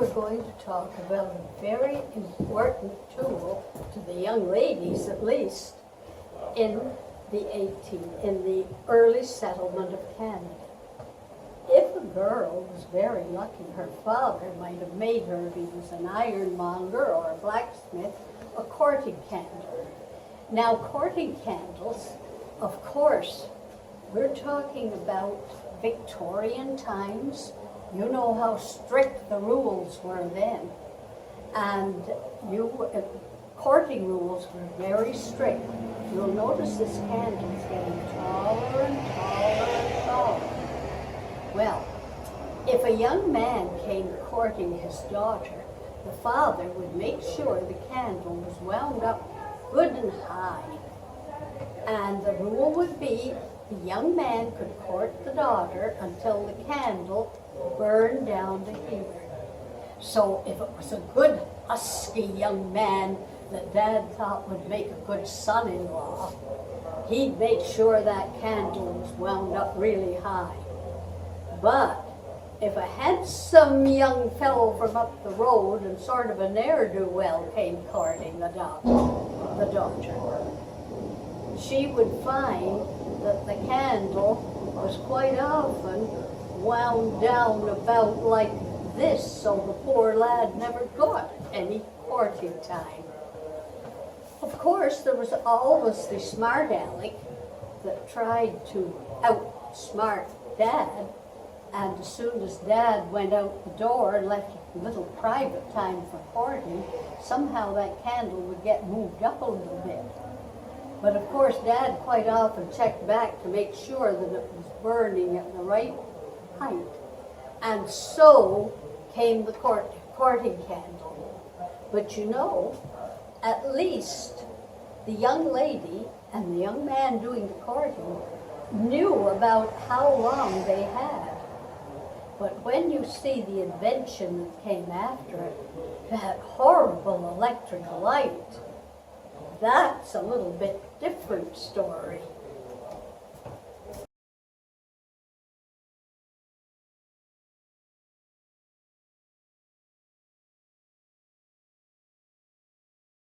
we're going to talk about a very important tool, to the young ladies at least, in the early settlement of Canada. If a girl was very lucky, her father might have made her, if he was an ironmonger or a blacksmith, a courting candle. Now, courting candles, of course, we're talking about Victorian times. You know how strict the rules were then. And courting rules were very strict. You'll notice this candle's getting taller and taller and taller. Well, if a young man came courting his daughter, the father would make sure the candle was wound up good and high. And the rule would be the young man could court the daughter until the candle burned down to here. So if it was a good, husky young man that Dad thought would make a good son-in-law, he'd make sure that candle was wound up really high. But if a handsome young fellow from up the road and sort of a ne'er-do-well came courting the daughter, she would find that the candle was quite often wound down about like this, so the poor lad never got any courting time. Of course, there was always the smart aleck that tried to outsmart Dad, and as soon as Dad went out the door and left a little private time for courting, somehow that candle would get moved up a little bit. But of course, Dad quite often checked back to make sure that it was burning at the right height. And so came the courting candle. But you know, at least the young lady and the young man doing the courting knew about how long they had. But when you see the invention that came after it, that horrible electric light, that's a little bit different story.